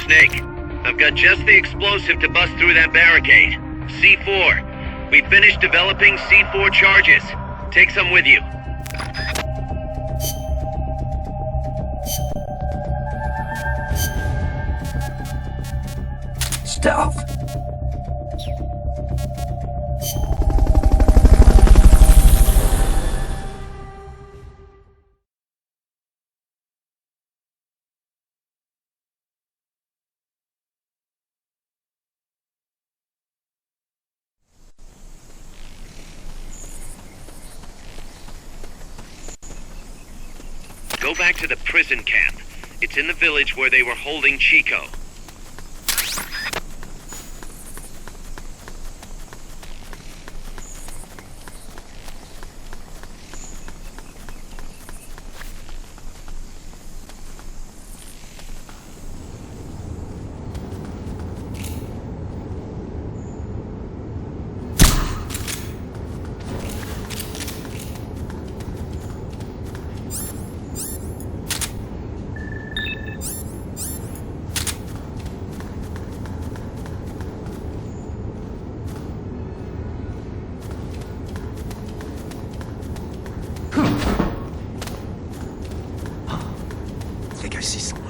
Snake. I've got just the explosive to bust through that barricade. C4. We finished developing C4 charges. Take some with you. Stuff. Go back to the prison camp. It's in the village where they were holding Chico. I think I see someone.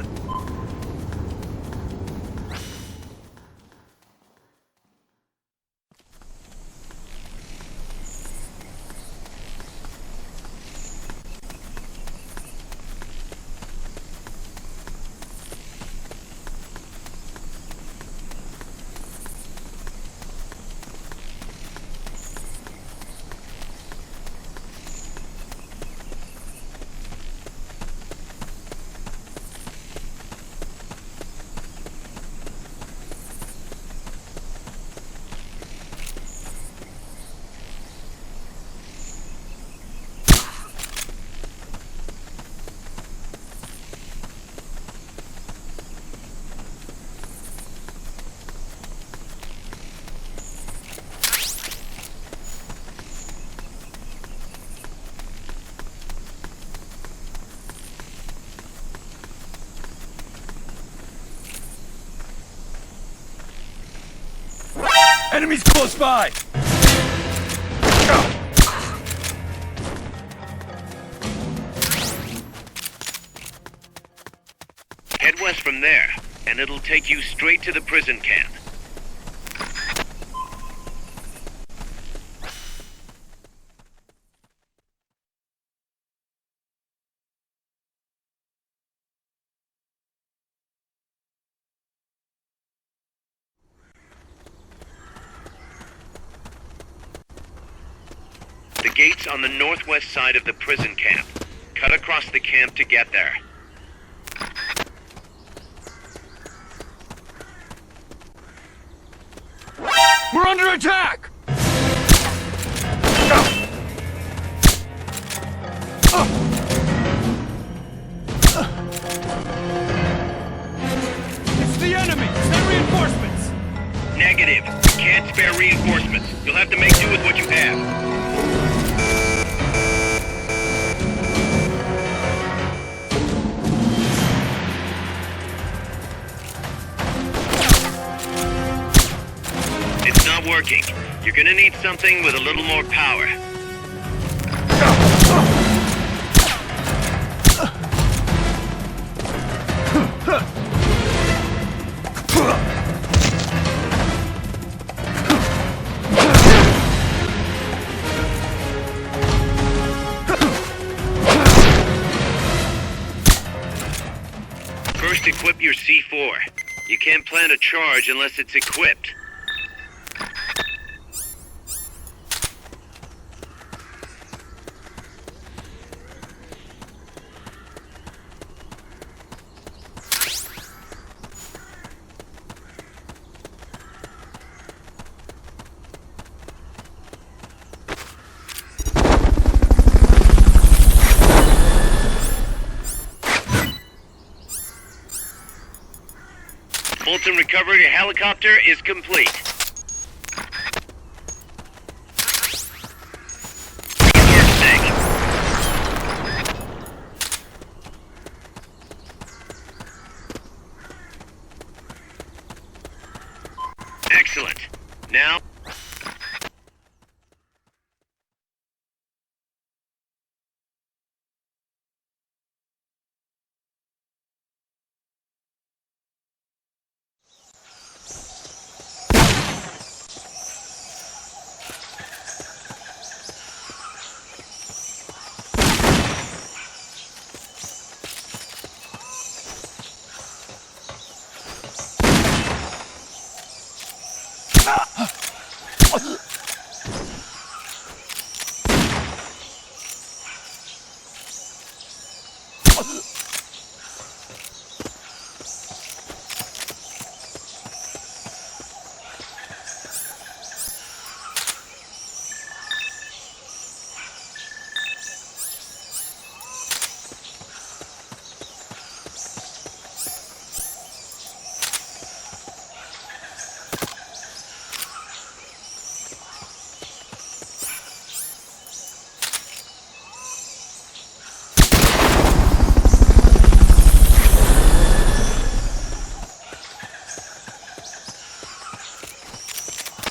Enemies close by! Head west from there, and it'll take you straight to the prison camp. The gate's on the northwest side of the prison camp. Cut across the camp to get there. We're under attack! It's the enemy! Send reinforcements! Negative. Can't spare reinforcements. You'll have to make do with what you have. It's not working. You're gonna need something with a little more power. First, equip your C4. You can't plant a charge unless it's equipped. Fulton recovery helicopter is complete. Good work, Snake. Excellent. Now...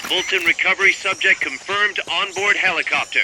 Fulton recovery subject confirmed onboard helicopter.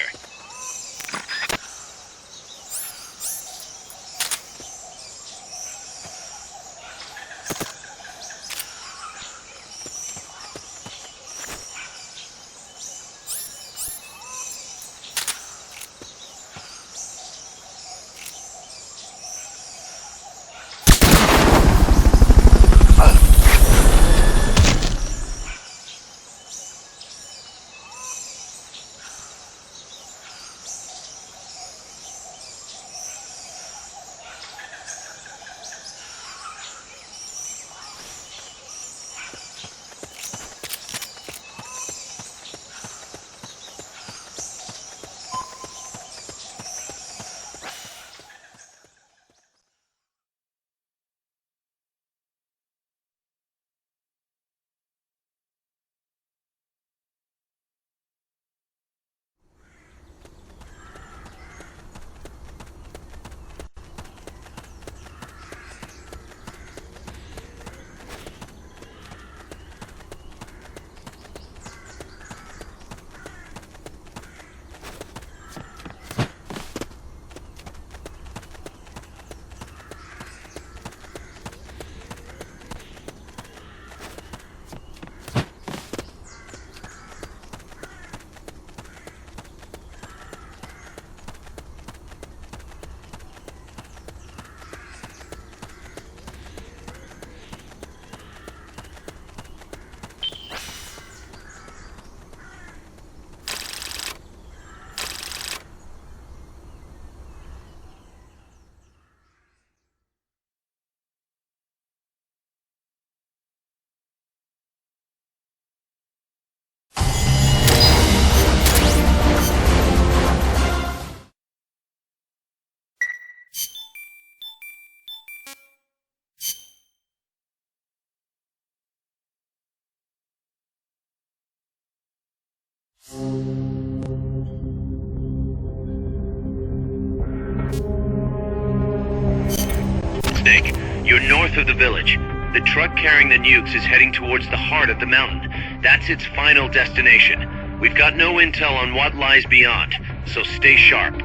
Snake, you're north of the village. The truck carrying the nukes is heading towards the heart of the mountain. That's its final destination. We've got no intel on what lies beyond, so stay sharp.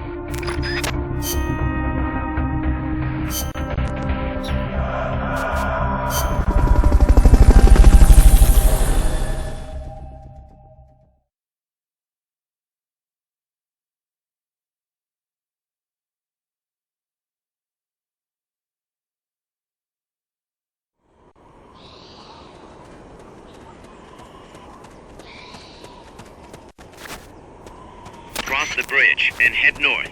Cross the bridge and head north.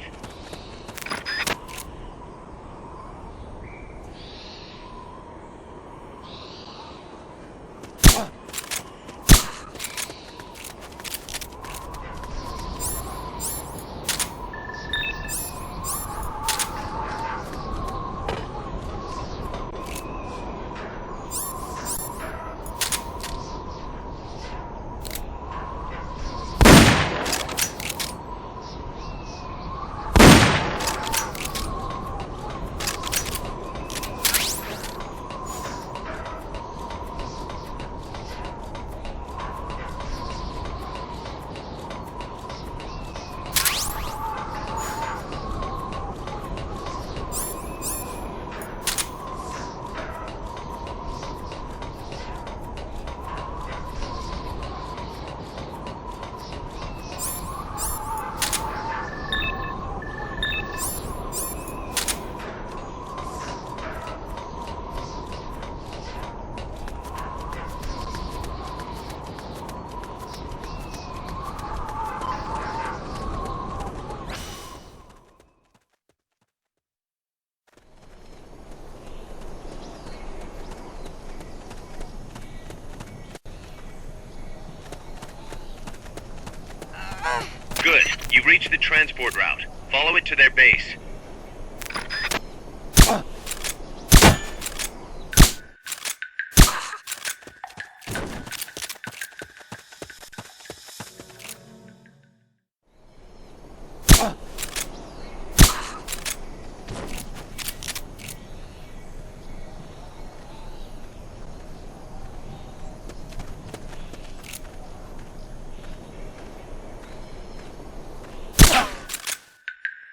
reach the transport route. Follow it to their base.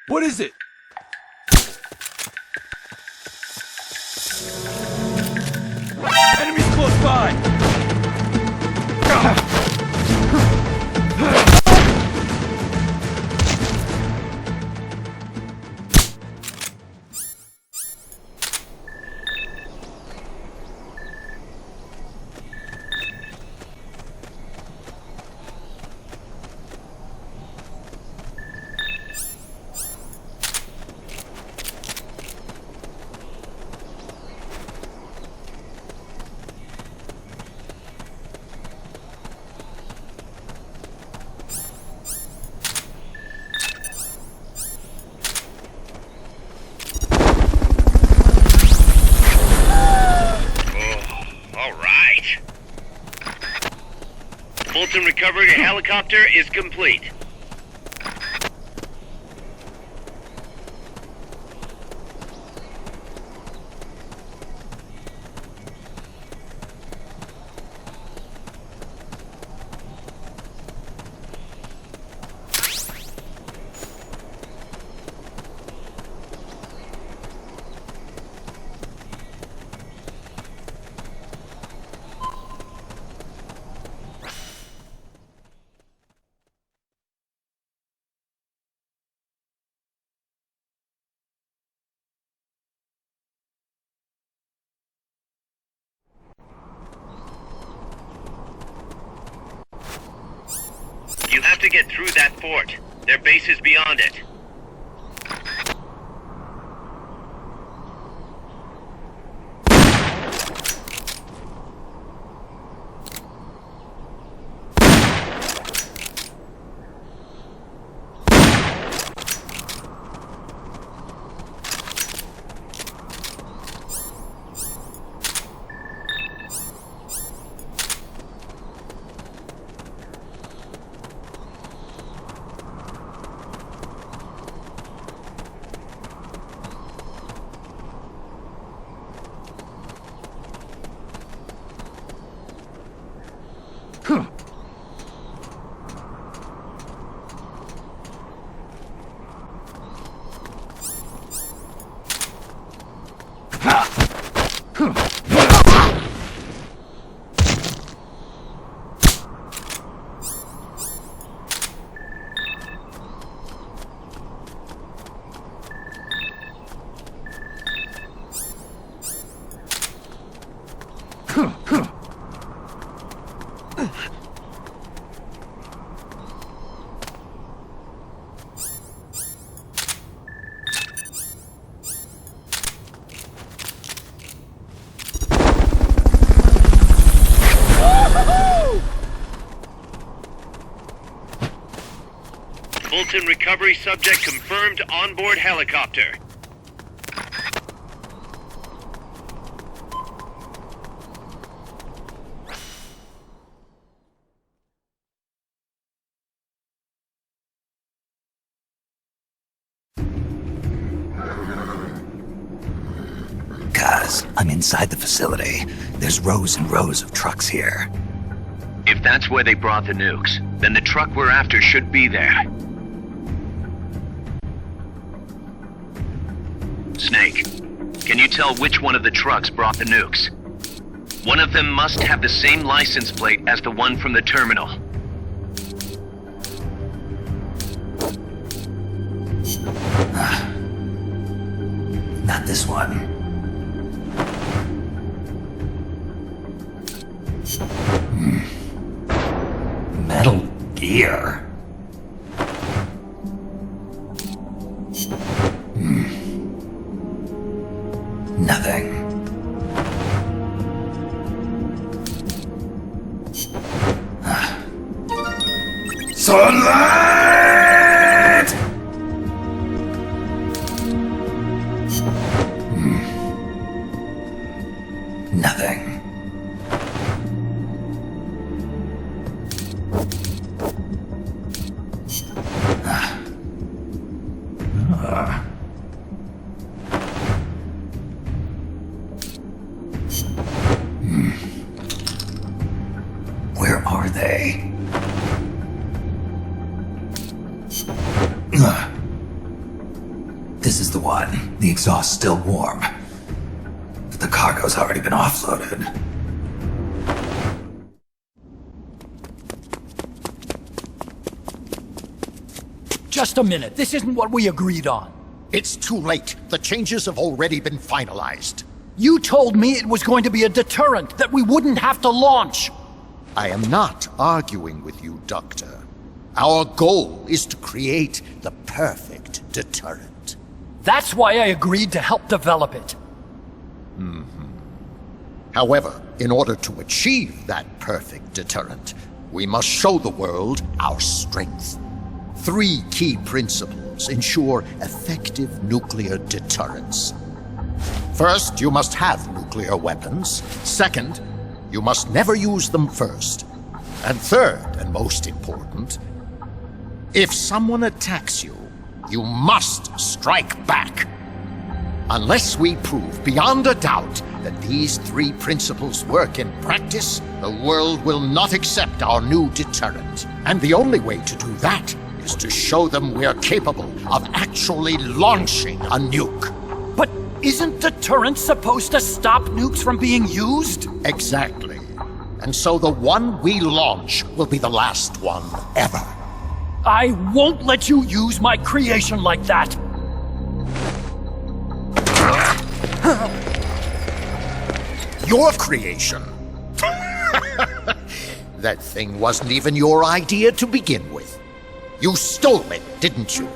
What is it? Enemies close by! Fulton recovery helicopter is complete. You have to get through that fort. Their base is beyond it. Fulton recovery subject confirmed onboard helicopter. Guys, I'm inside the facility. There's rows and rows of trucks here. If that's where they brought the nukes, then the truck we're after should be there. Snake, can you tell which one of the trucks brought the nukes? One of them must have the same license plate as the one from the terminal. Not this one. Metal Gear. Nothing. Sunlight! thing. Where are they? This is the one. The exhaust's still warm. But the cargo's already been offloaded. Just a minute. This isn't what we agreed on. It's too late. The changes have already been finalized. You told me it was going to be a deterrent, that we wouldn't have to launch. I am not arguing with you, Doctor. Our goal is to create the perfect deterrent. That's why I agreed to help develop it. However, in order to achieve that perfect deterrent, we must show the world our strength. 3 key principles ensure effective nuclear deterrence. First, you must have nuclear weapons. Second, you must never use them first. And third, and most important, if someone attacks you, you must strike back. Unless we prove beyond a doubt that these 3 principles work in practice, the world will not accept our new deterrent. And the only way to do that is to show them we're capable of actually launching a nuke. But isn't deterrence supposed to stop nukes from being used? Exactly. And so the one we launch will be the last one ever. I won't let you use my creation like that. Your creation? That thing wasn't even your idea to begin with. You stole it, didn't you?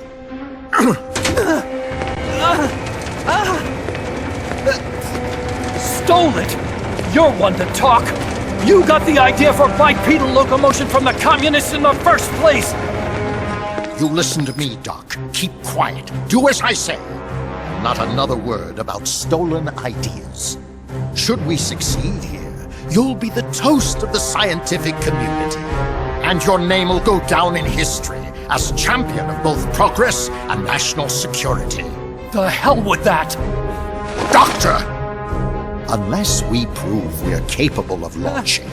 Stole it? You're one to talk. You got the idea for bipedal locomotion from the communists in the first place. You listen to me, Doc. Keep quiet. Do as I say. Not another word about stolen ideas. Should we succeed here, you'll be the toast of the scientific community. And your name will go down in history as champion of both progress and national security. The hell with that! Doctor! Unless we prove we're capable of launching,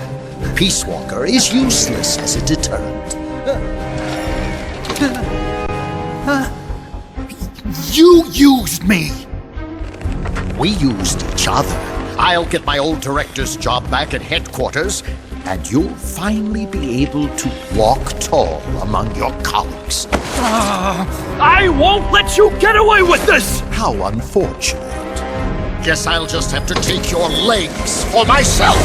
Peacewalker is useless as a deterrent. You used me! We used each other. I'll get my old director's job back at headquarters, and you'll finally be able to walk tall among your colleagues. I won't let you get away with this! How unfortunate. Guess I'll just have to take your legs for myself.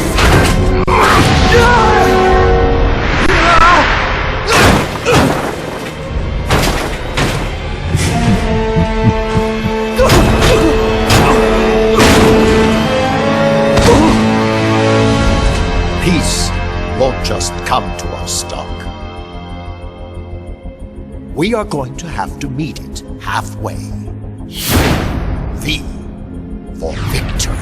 Peace won't just come to us, Doc. We are going to have to meet it halfway. V for victory.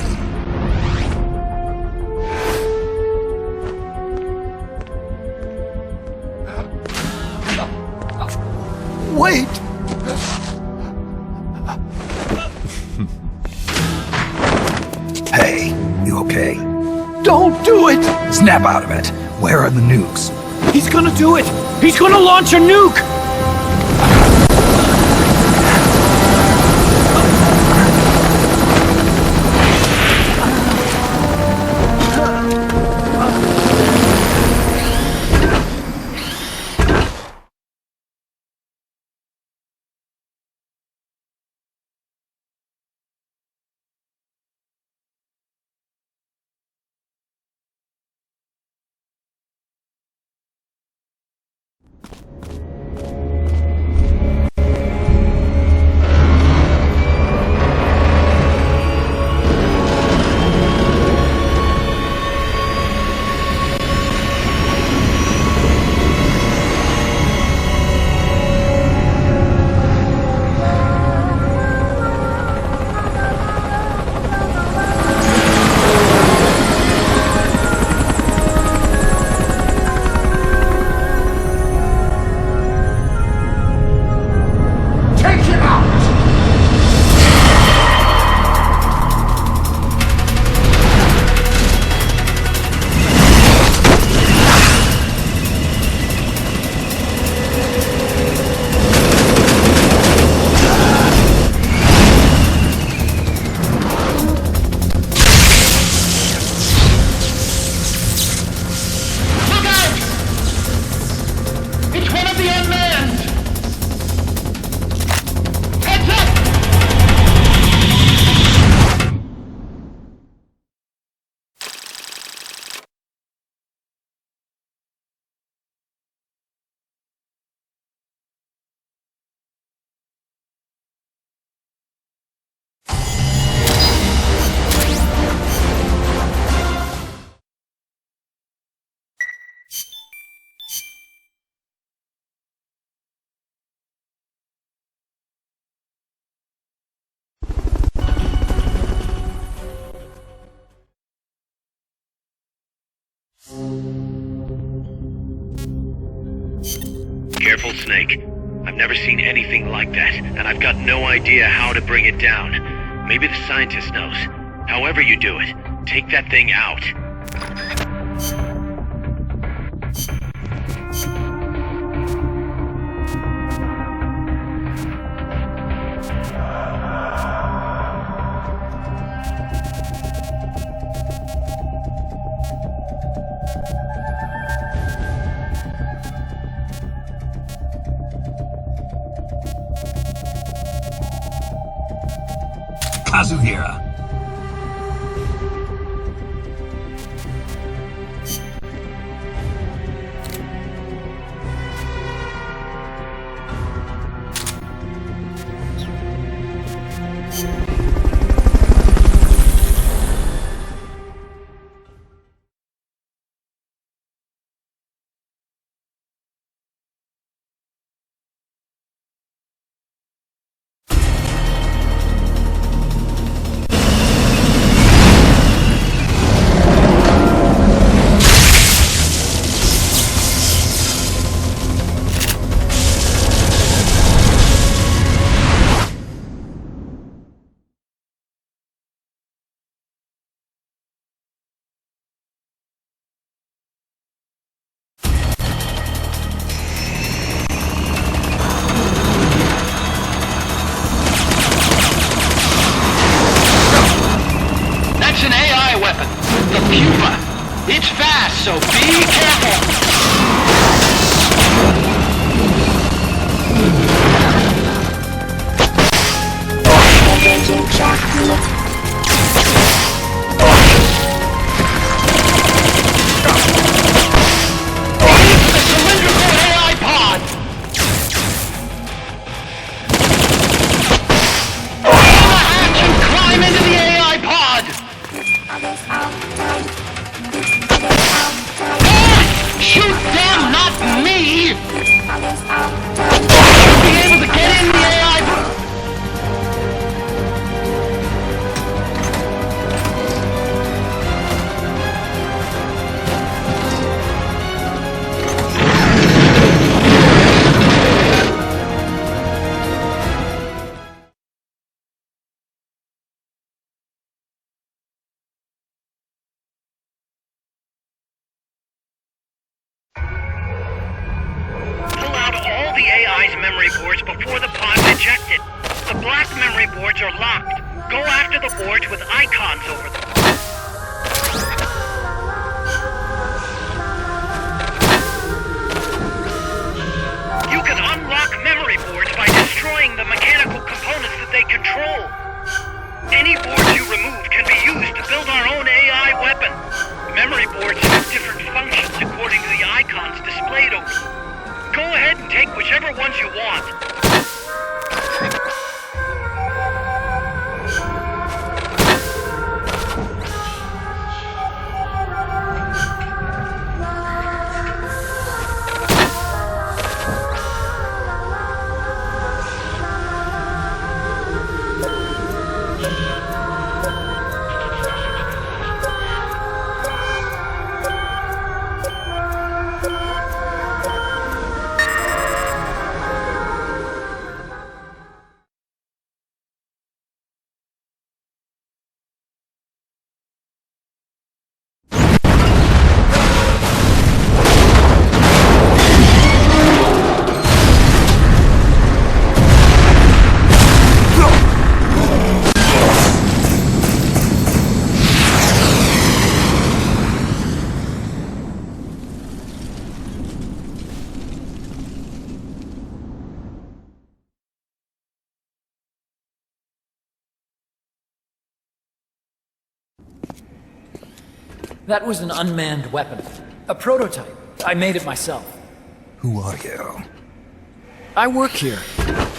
Wait! Hey, you okay? Don't do it! Snap out of it. Where are the nukes? He's gonna do it! He's gonna launch a nuke! careful, Snake. I've never seen anything like that, and I've got no idea how to bring it down. Maybe the scientist knows. However you do it, take that thing out. Kazuhira. An AI weapon, the PUPA. It's fast, so be careful. The cylindrical AI pod. Open the hatch and climb into the AI pod. Shoot them, not me! Should be able to get in the AI... Pull out all the AI's memory boards before the pod's ejected. The black memory boards are locked. Go after the boards with icons over them. You can unlock memory boards by destroying the mechanical components that they control. Any boards you remove can be used to build our own AI weapon. Memory boards have different functions according to the icons displayed over them. Go ahead and take whichever ones you want. That was an unmanned weapon. A prototype. I made it myself. Who are you? I work here.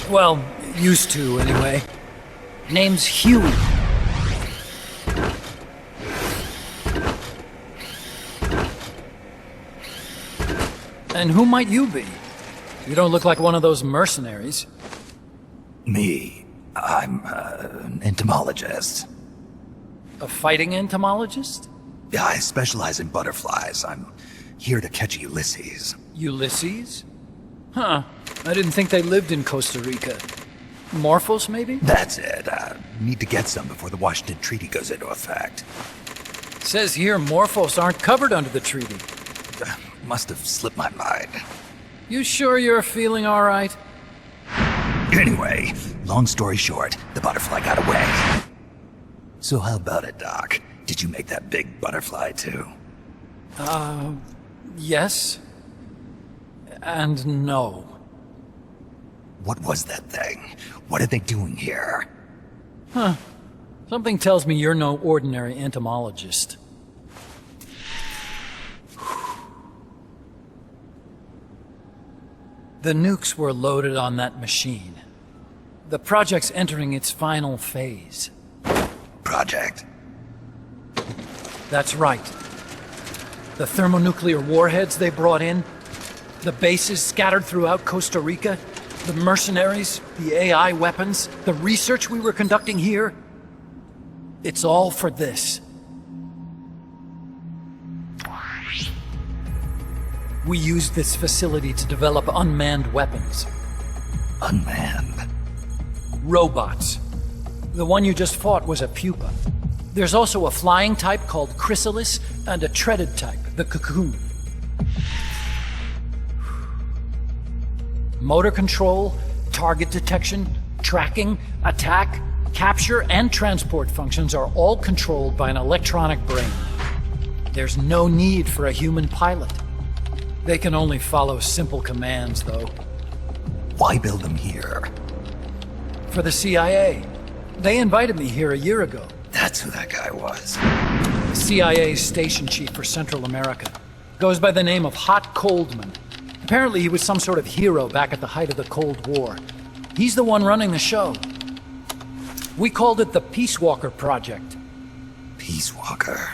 Well, used to, anyway. Name's Huey. And who might you be? You don't look like one of those mercenaries. Me. I'm an entomologist. A fighting entomologist? Yeah, I specialize in butterflies. I'm here to catch Ulysses. Ulysses? Huh. I didn't think they lived in Costa Rica. Morphos, maybe? That's it. Need to get some before the Washington Treaty goes into effect. Says here Morphos aren't covered under the treaty. Must have slipped my mind. You sure you're feeling all right? Anyway, long story short, the butterfly got away. So how about it, Doc? Did you make that big butterfly too? Yes. And no. What was that thing? What are they doing here? Huh. Something tells me you're no ordinary entomologist. The nukes were loaded on that machine. The project's entering its final phase. Project? That's right. The thermonuclear warheads they brought in, the bases scattered throughout Costa Rica, the mercenaries, the AI weapons, the research we were conducting here. It's all for this. We used this facility to develop unmanned weapons. Unmanned? Robots. The one you just fought was a pupa. There's also a flying type called Chrysalis and a treaded type, the Cocoon. Motor control, target detection, tracking, attack, capture, and transport functions are all controlled by an electronic brain. There's no need for a human pilot. They can only follow simple commands, though. Why build them here? For the CIA. They invited me here a year ago. That's who that guy was. CIA's station chief for Central America. Goes by the name of Hot Coldman. Apparently he was some sort of hero back at the height of the Cold War. He's the one running the show. We called it the Peacewalker Project. Peacewalker?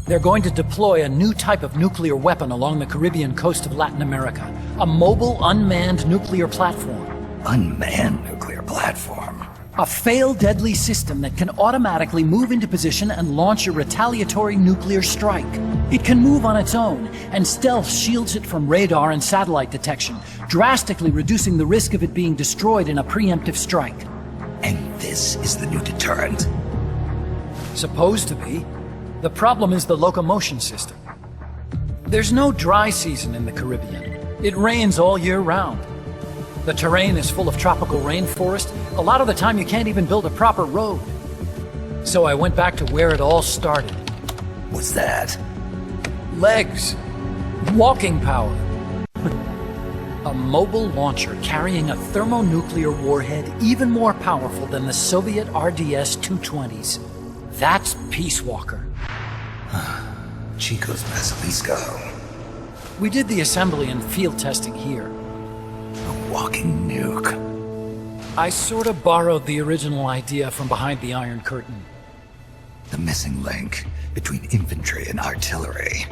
They're going to deploy a new type of nuclear weapon along the Caribbean coast of Latin America. A mobile, unmanned nuclear platform. Unmanned nuclear platform? A fail-deadly system that can automatically move into position and launch a retaliatory nuclear strike. It can move on its own, and stealth shields it from radar and satellite detection, drastically reducing the risk of it being destroyed in a preemptive strike. And this is the new deterrent? Supposed to be. The problem is the locomotion system. There's no dry season in the Caribbean. It rains all year round. The terrain is full of tropical rainforest. A lot of the time you can't even build a proper road. So I went back to where it all started. What's that? Legs. Walking power. A mobile launcher carrying a thermonuclear warhead even more powerful than the Soviet RDS-220s. That's Peacewalker. Chico's Basilisco. We did the assembly and field testing here. A walking nuke. I sort of borrowed the original idea from behind the Iron Curtain. The missing link between infantry and artillery.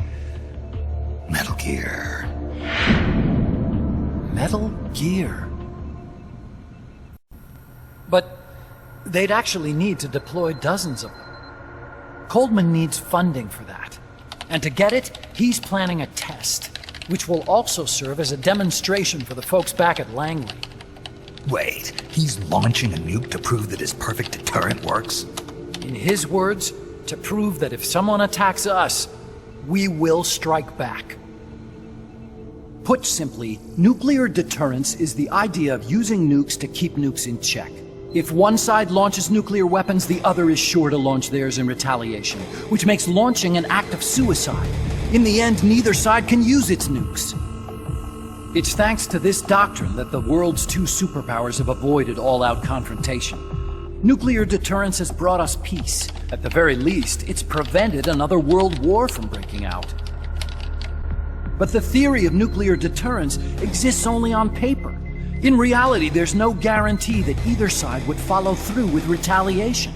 Metal Gear. Metal Gear. But they'd actually need to deploy dozens of them. Coldman needs funding for that. And to get it, he's planning a test, which will also serve as a demonstration for the folks back at Langley. Wait, he's launching a nuke to prove that his perfect deterrent works? In his words, to prove that if someone attacks us, we will strike back. Put simply, nuclear deterrence is the idea of using nukes to keep nukes in check. If one side launches nuclear weapons, the other is sure to launch theirs in retaliation, which makes launching an act of suicide. In the end, neither side can use its nukes. It's thanks to this doctrine that the world's two superpowers have avoided all-out confrontation. Nuclear deterrence has brought us peace. At the very least, it's prevented another world war from breaking out. But the theory of nuclear deterrence exists only on paper. In reality, there's no guarantee that either side would follow through with retaliation.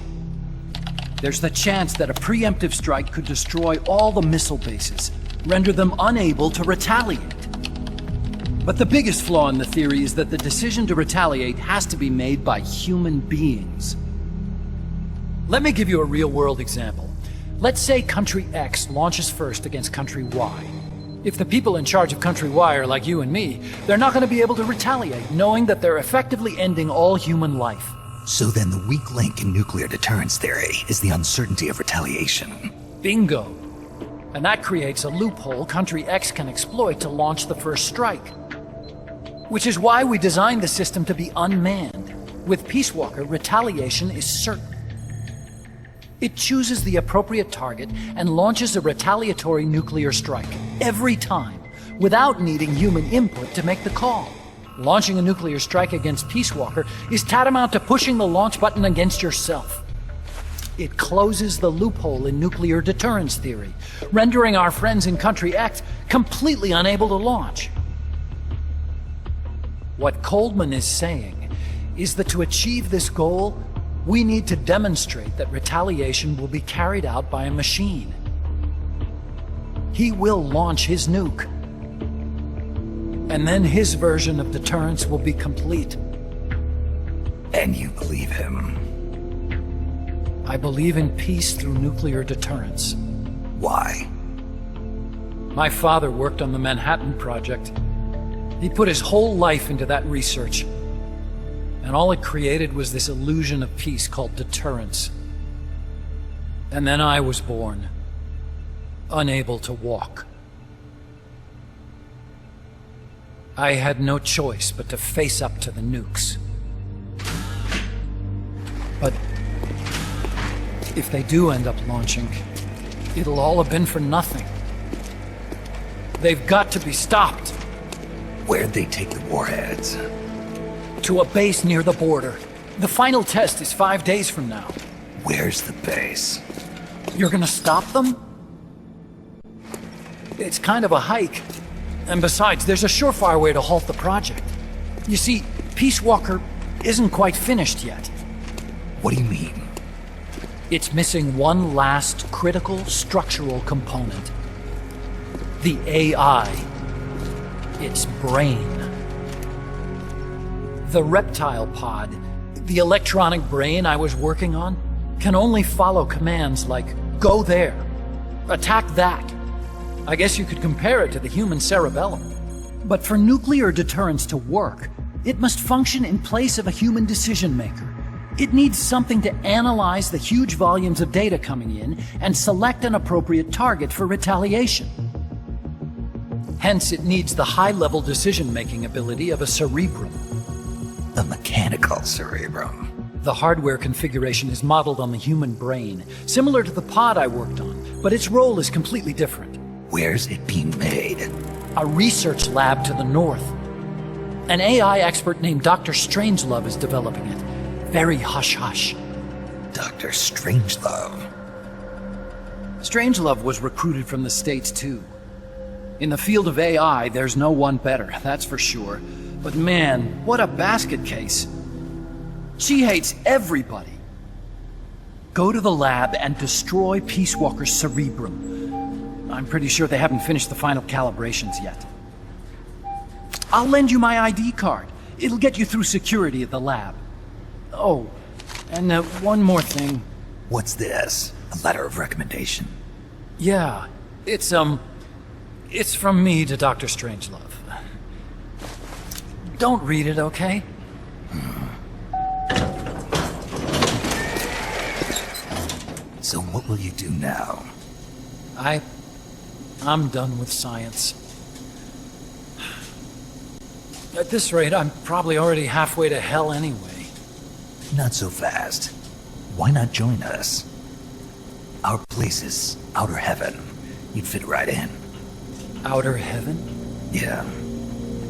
There's the chance that a preemptive strike could destroy all the missile bases, render them unable to retaliate. But the biggest flaw in the theory is that the decision to retaliate has to be made by human beings. Let me give you a real-world example. Let's say country X launches first against country Y. If the people in charge of Country Y are like you and me, they're not going to be able to retaliate, knowing that they're effectively ending all human life. So then the weak link in nuclear deterrence theory is the uncertainty of retaliation. Bingo. And that creates a loophole Country X can exploit to launch the first strike. Which is why we designed the system to be unmanned. With Peacewalker, retaliation is certain. It chooses the appropriate target and launches a retaliatory nuclear strike every time, without needing human input to make the call. Launching a nuclear strike against Peacewalker is tantamount to pushing the launch button against yourself. It closes the loophole in nuclear deterrence theory, rendering our friends in Country X completely unable to launch. What Coleman is saying is that to achieve this goal, we need to demonstrate that retaliation will be carried out by a machine. He will launch his nuke. And then his version of deterrence will be complete. And you believe him? I believe in peace through nuclear deterrence. Why? My father worked on the Manhattan Project. He put his whole life into that research. And all it created was this illusion of peace called deterrence. And then I was born, unable to walk. I had no choice but to face up to the nukes. But if they do end up launching, it'll all have been for nothing. They've got to be stopped. Where'd they take the warheads? To a base near the border. The final test is 5 days from now. Where's the base? You're gonna stop them? It's kind of a hike. And besides, there's a surefire way to halt the project. You see, Peacewalker isn't quite finished yet. What do you mean? It's missing one last critical structural component. The AI. Its brain. The reptile pod, the electronic brain I was working on, can only follow commands like, go there, attack that. I guess you could compare it to the human cerebellum. But for nuclear deterrence to work, it must function in place of a human decision maker. It needs something to analyze the huge volumes of data coming in and select an appropriate target for retaliation. Hence, it needs the high-level decision-making ability of a cerebrum. A mechanical cerebrum. The hardware configuration is modeled on the human brain, similar to the pod I worked on, but its role is completely different. Where's it being made? A research lab to the north. An AI expert named Dr. Strangelove is developing it. Very hush-hush. Dr. Strangelove? Strangelove was recruited from the States, too. In the field of AI, there's no one better, that's for sure. But man, what a basket case. She hates everybody. Go to the lab and destroy Peacewalker's cerebrum. I'm pretty sure they haven't finished the final calibrations yet. I'll lend you my ID card. It'll get you through security at the lab. Oh, and one more thing. What's this? A letter of recommendation? Yeah, it's from me to Dr. Strangelove. Don't read it, okay? So what will you do now? I'm done with science. At this rate, I'm probably already halfway to hell anyway. Not so fast. Why not join us? Our place is outer heaven. You'd fit right in. Outer heaven? Yeah.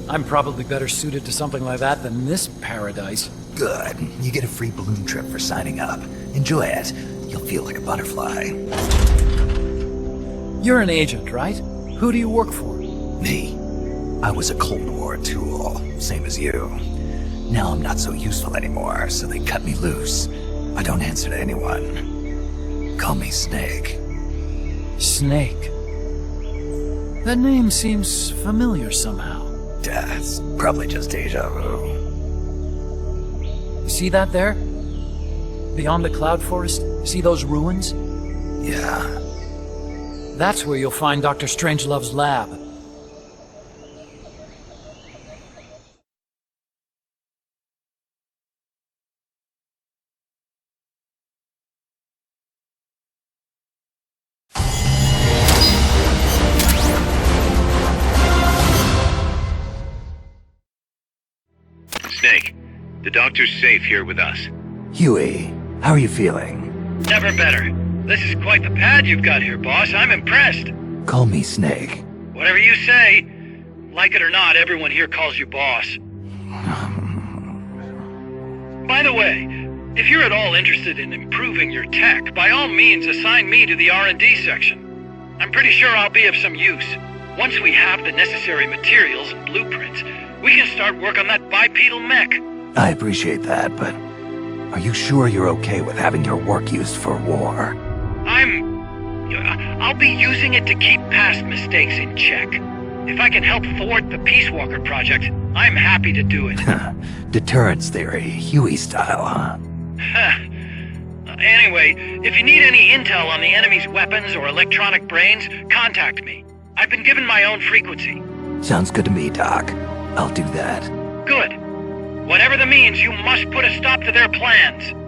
I'm probably better suited to something like that than this paradise. Good. You get a free balloon trip for signing up. Enjoy it. You'll feel like a butterfly. You're an agent, right? Who do you work for? Me? I was a Cold War tool, same as you. Now I'm not so useful anymore, so they cut me loose. I don't answer to anyone. Call me Snake. Snake? That name seems familiar somehow. It's probably just deja vu. See that there? Beyond the cloud forest? See those ruins? Yeah. That's where you'll find Dr. Strangelove's lab. The doctor's safe here with us. Huey, how are you feeling? Never better. This is quite the pad you've got here, boss. I'm impressed. Call me Snake. Whatever you say. Like it or not, everyone here calls you boss. By the way, if you're at all interested in improving your tech, by all means assign me to the R&D section. I'm pretty sure I'll be of some use. Once we have the necessary materials and blueprints, we can start work on that bipedal mech. I appreciate that, but are you sure you're okay with having your work used for war? I'll be using it to keep past mistakes in check. If I can help thwart the Peacewalker project, I'm happy to do it. Deterrence theory, Huey style, huh? Anyway, if you need any intel on the enemy's weapons or electronic brains, contact me. I've been given my own frequency. Sounds good to me, Doc. I'll do that. Good. Whatever the means, you must put a stop to their plans.